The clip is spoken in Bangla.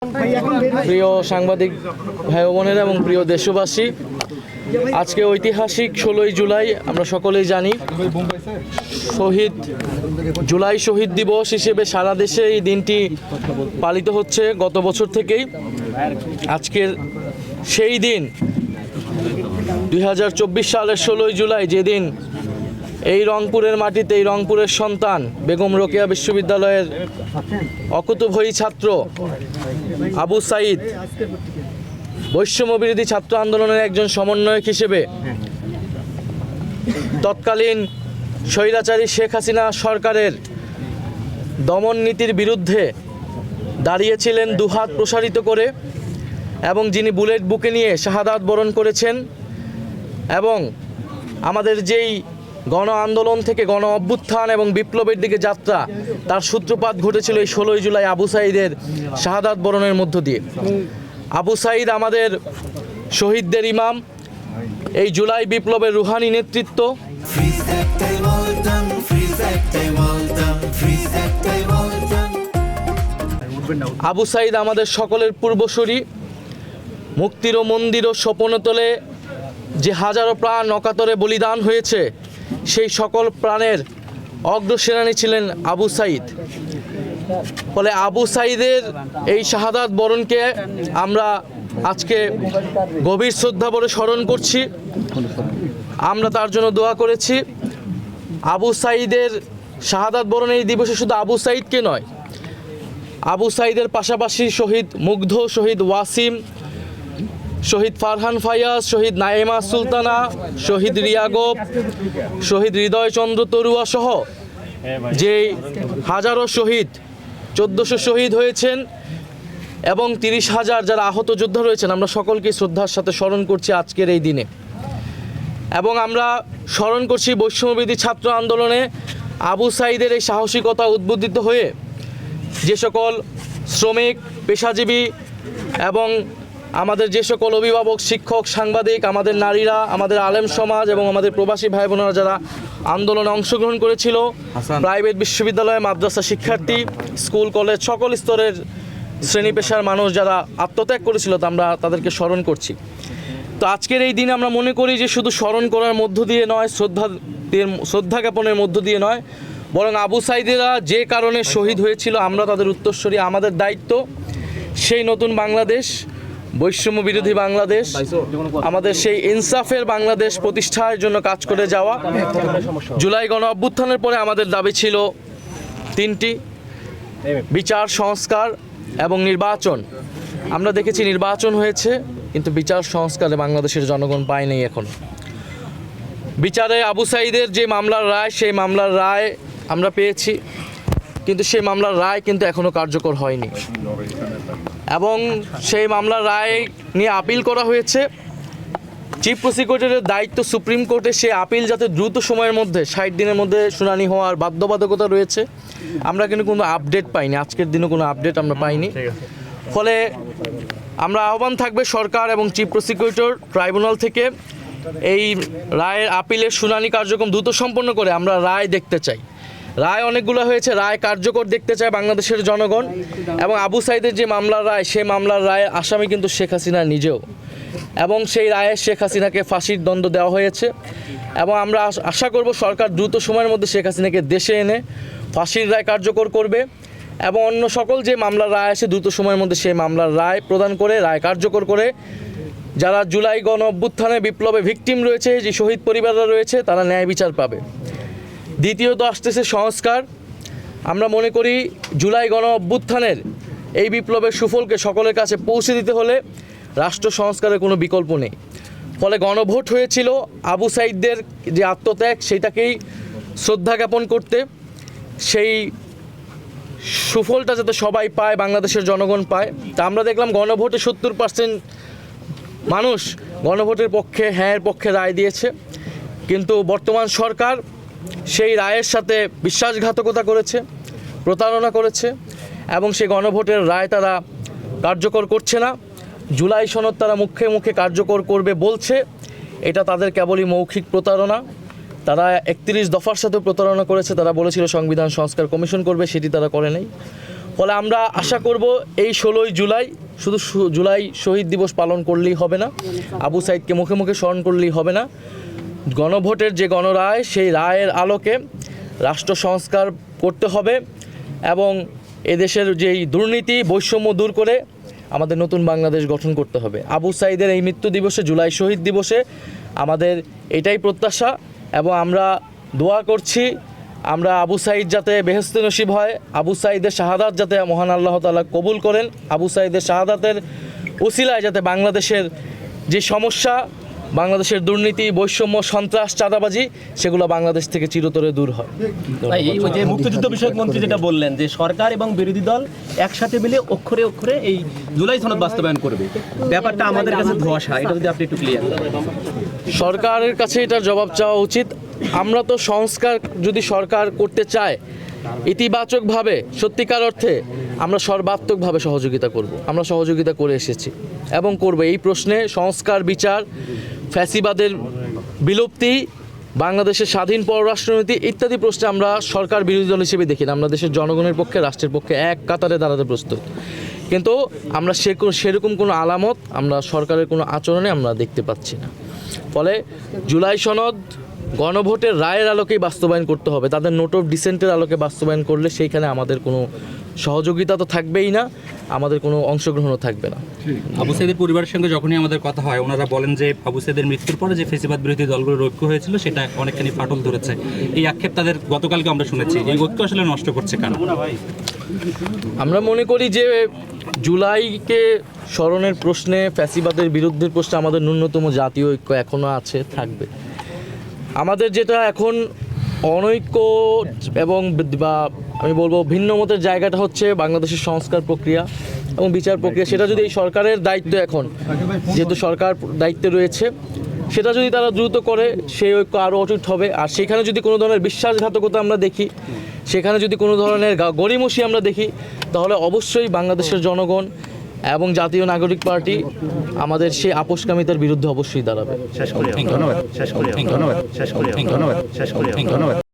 প্রিয় সাংবাদিক ভাই বোনেরা এবং প্রিয় দেশবাসী, আজকে ঐতিহাসিক 16ই জুলাই আমরা সকলেই জানি জুলাই শহীদ দিবস হিসেবে সারা দেশে এই দিনটি পালিত হচ্ছে গত বছর থেকেই। আজকের সেই দিন 2024 সালের 16ই জুলাই, যেদিন এই রংপুরের মাটিতে এই রংপুরের সন্তান বেগম রোকেয়া বিশ্ববিদ্যালয়ের অকুতোভয়ী ছাত্র আবু সাঈদ বৈষম্য বিরোধী ছাত্র আন্দোলনের একজন সমন্বয়ক হিসেবে তৎকালীন স্বৈরাচারী শেখ হাসিনা সরকারের দমন নীতির বিরুদ্ধে দাঁড়িয়েছিলেন দুহাত প্রসারিত করে, এবং যিনি বুলেট বুকে নিয়ে শাহাদাত বরণ করেছেন, এবং আমাদের যেই গণ আন্দোলন থেকে গণ অভ্যুত্থান এবং বিপ্লবের দিকে যাত্রা, তার সূত্রপাত ঘটেছিল এই 16ই জুলাই আবু সাঈদের শাহাদাত বরণের মধ্য দিয়ে। আবু সাঈদ আমাদের শহীদদের ইমাম, এই জুলাই বিপ্লবের রুহানি নেতৃত্ব। আবু সাঈদ আমাদের সকলের পূর্বসূরি। মুক্তির ও মন্দির ও স্বপ্নতলে যে হাজারো প্রাণ অকাতরে বলিদান হয়েছে, সেই সকল প্রাণের অগ্রসেনানী ছিলেন আবু সাঈদ। ফলে আবু সাঈদের এই শাহাদাত বরণকে আমরা আজকে গভীর শ্রদ্ধা ভরে স্মরণ করছি। আমরা তার জন্য দোয়া করেছি। আবু সাঈদের শাহাদাত বরণ এই দিবসে শুধু আবু সাঈদকে নয়, আবু সাঈদের পাশাপাশি শহীদ মুগ্ধ, শহীদ ওয়াসিম, শহীদ ফারহান ফায়াজ, শহীদ নাইমা সুলতানা, শহীদ রিয়াগব, শহীদ হৃদয়চন্দ্র তরুয়া সহ যে হাজারো শহীদ, 1400 শহীদ হয়েছেন, এবং 30,000 যারা আহত যোদ্ধা রয়েছেন, আমরা সকলকে শ্রদ্ধার সাথে স্মরণ করছি আজকের এই দিনে। এবং আমরা স্মরণ করছি বৈষম্যবিরোধী ছাত্র আন্দোলনে আবু সাঈদের এই সাহসিকতা উদ্বুদ্ধিত হয়ে যে সকল শ্রমিক, পেশাজীবী এবং আমাদের যে সকল অভিভাবক, শিক্ষক, সাংবাদিক, আমাদের নারীরা, আমাদের আলেম সমাজ এবং আমাদের প্রবাসী ভাই বোনেরা যারা আন্দোলনে অংশগ্রহণ করেছিল, প্রাইভেট বিশ্ববিদ্যালয়, মাদ্রাসা শিক্ষার্থী, স্কুল কলেজ, সকল স্তরের শ্রেণী পেশার মানুষ যারা আত্মত্যাগ করেছিল, আমরা তাদেরকে স্মরণ করছি। তো আজকের এই দিন আমরা মনে করি যে শুধু স্মরণ করার মধ্য দিয়ে নয়, শ্রদ্ধা জ্ঞাপনের মধ্য দিয়ে নয়, বরং আবু সাঈদেরা যে কারণে শহীদ হয়েছিল, আমরা তাদের উত্তরসূরি। আমাদের দায়িত্ব সেই নতুন বাংলাদেশ, বৈষম্য বিরোধী বাংলাদেশ, আমাদের সেই ইনসাফের বাংলাদেশ প্রতিষ্ঠার জন্য কাজ করে যাওয়া। জুলাই গণ অভ্যুত্থানের পরে আমাদের দাবি ছিল 3টি: বিচার, সংস্কার এবং নির্বাচন। আমরা দেখেছি নির্বাচন হয়েছে, কিন্তু বিচার সংস্কারে বাংলাদেশের জনগণ পায়নি এখনো। বিচারে আবু সাঈদের যে মামলার রায়, সেই মামলার রায় আমরা পেয়েছি, কিন্তু সেই মামলার রায় কিন্তু এখনো কার্যকর হয়নি, এবং সেই মামলার রায় নিয়ে আপিল করা হয়েছে। চিফ প্রসিকিউটরের দায়িত্ব সুপ্রিম কোর্টে সে আপিল যাতে দ্রুত সময়ের মধ্যে 60 দিনের মধ্যে শুনানি হওয়ার বাধ্যবাধকতা রয়েছে। আমরা কিন্তু কোনো আপডেট পাইনি, আজকের দিনে কোনো আপডেট আমরা পাইনি। ফলে আমরা আহ্বান থাকবে সরকার এবং চিফ প্রসিকিউটর ট্রাইব্যুনাল থেকে এই রায়ের আপিলের শুনানি কার্যক্রম দ্রুত সম্পন্ন করে আমরা রায় দেখতে চাই। রায় অনেকগুলো হয়েছে, রায় কার্যকর দেখতে চায় বাংলাদেশের জনগণ। এবং আবু সাঈদের যে মামলার রায়, সেই মামলার রায়ের আসামি কিন্তু শেখ হাসিনা নিজেও, এবং সেই রায়ে শেখ হাসিনাকে ফাঁসির দণ্ড দেওয়া হয়েছে। এবং আমরা আশা করব সরকার দ্রুত সময়ের মধ্যে শেখ হাসিনাকে দেশে এনে ফাঁসির রায় কার্যকর করবে, এবং অন্য সকল যে মামলার রায় আসে দ্রুত সময়ের মধ্যে সেই মামলার রায় প্রদান করে, রায় কার্যকর করে যারা জুলাই গণ অভ্যুত্থানে বিপ্লবে ভিকটিম রয়েছে, যে শহীদ পরিবাররা রয়েছে, তারা ন্যায় বিচার পাবে। দ্বিতীয়ত আসতেছে সংস্কার। আমরা মনে করি জুলাই গণ অভ্যুত্থানের এই বিপ্লবের সুফলকে সকলের কাছে পৌঁছে দিতে হলে রাষ্ট্র সংস্কারের কোনো বিকল্প নেই। ফলে গণভোট হয়েছিল আবু সাঈদদের যে আত্মত্যাগ, সেইটাকেই শ্রদ্ধা জ্ঞাপন করতে, সেই সুফলটা যাতে সবাই পায়, বাংলাদেশের জনগণ পায়। তা আমরা দেখলাম গণভোটে 70% মানুষ গণভোটের পক্ষে, হ্যাঁর পক্ষে রায় দিয়েছে, কিন্তু বর্তমান সরকার সেই রায়ের সাথে বিশ্বাসঘাতকতা করেছে, প্রতারণা করেছে, এবং সেই গণভোটের রায় তারা কার্যকর করছে না। জুলাই সনদ তারা মুখে মুখে কার্যকর করবে বলছে, এটা তাদের কেবলই মৌখিক প্রতারণা। তারা 31 দফার সাথে প্রতারণা করেছে। তারা বলেছিল সংবিধান সংস্কার কমিশন করবে, সেটি তারা করে নাই। ফলে আমরা আশা করব এই 16ই জুলাই শুধু জুলাই শহীদ দিবস পালন করলেই হবে না, আবু সাইদকে মুখে মুখে স্মরণ করলেই হবে না, গণভোটের যে গণরায় সেই রায়ের আলোকে রাষ্ট্র সংস্কার করতে হবে এবং এদেশের যেই দুর্নীতি বৈষম্য দূর করে আমাদের নতুন বাংলাদেশ গঠন করতে হবে। আবু সাইদের এই মৃত্যু দিবসে, জুলাই শহীদ দিবসে আমাদের এটাই প্রত্যাশা এবং আমরা দোয়া করছি আমরা আবু সাইদ যাতে বেহেশতে নসিব হয়, আবু সাইদের শাহাদাত যাতে মহান আল্লাহ তাআলা কবুল করেন, আবু সাইদের শাহাদাতের উসিলায় যাতে বাংলাদেশের যে সমস্যা, বাংলাদেশের দুর্নীতি বৈষম্য সন্ত্রাস চাঁদাবাজি সেগুলো বাংলাদেশ থেকে চিরতরে দূর হয়। ওই যে মুক্তিযুদ্ধ বিষয়ক মন্ত্রী যেটা বললেন যে সরকার এবং বিরোধী দল একসাথে মিলে অক্ষরে অক্ষরে এই জুলাই সনদ বাস্তবায়ন করবে, ব্যাপারটা আমাদের কাছে ধোঁয়াশা, এটা যদি আপনি একটু ক্লিয়ার করেন। সরকারের কাছে এটার জবাব চাওয়া উচিত। আমরা তো সংস্কার যদি সরকার করতে চায় ইতিবাচকভাবে সত্যিকার অর্থে আমরা সর্বাত্মকভাবে সহযোগিতা করব, আমরা সহযোগিতা করে এসেছি এবং করব। এই প্রশ্নে সংস্কার, বিচার, ফ্যাসিবাদের বিলুপ্তি, বাংলাদেশের স্বাধীন পররাষ্ট্রনীতি ইত্যাদি প্রশ্নে আমরা সরকার বিরোধী দল হিসেবে দেখি না, আমরা দেশের জনগণের পক্ষে রাষ্ট্রের পক্ষে এক কাতারে দাঁড়াতে প্রস্তুত। কিন্তু আমরা সেরকম কোনো আলামত আমরা সরকারের কোনো আচরণে আমরা দেখতে পাচ্ছি না। ফলে জুলাই সনদ গণভোটের রায়ের আলোকেই বাস্তবায়ন করতে হবে, তাদের নোট অফ ডিসেন্টের আলোকে বাস্তবায়ন করলে সেইখানে আমাদের কোনো সহযোগিতা তো থাকবেই না, আমাদের কোনো অংশগ্রহণও থাকবে না। আবু সাইদের পরিবারের সঙ্গে যখনই আমাদের কথা হয় ওনারা বলেন যে আবু সাইদের মৃত্যুর পরে যে ফেসিবাদ বিরোধী দলগুলোর ঐক্য হয়েছিল সেটা অনেকখানি ফাটল ধরেছে, এই আক্ষেপ তাদের গতকালকে আমরা শুনেছি। এই ঐক্য আসলে নষ্ট করছে কেন? আমরা মনে করি যে জুলাইকে স্মরণের প্রশ্নে, ফ্যাসিবাদের বিরুদ্ধের প্রশ্নে আমাদের ন্যূনতম জাতীয় ঐক্য এখনও আছে, থাকবে। আমাদের যেটা এখন অনৈক্য এবং বা আমি বলবো ভিন্ন মতের জায়গাটা হচ্ছে বাংলাদেশের সংস্কার প্রক্রিয়া এবং বিচার প্রক্রিয়া। সেটা যদি এই সরকারের দায়িত্ব, এখন যেহেতু সরকার দায়িত্বে রয়েছে, সেটা যদি তারা দ্রুত করে সেই ঐক্য আরও অটুট হবে। আর সেখানে যদি কোনো ধরনের বিশ্বাসঘাতকতা আমরা দেখি, সেখানে যদি কোনো ধরনের গড়িমসি আমরা দেখি, তাহলে অবশ্যই বাংলাদেশের জনগণ এবং জাতীয় নাগরিক পার্টি আমাদের সেই আপোষকামিতার বিরুদ্ধে অবশ্যই দাঁড়াবে। শেষ করি। ধন্যবাদ।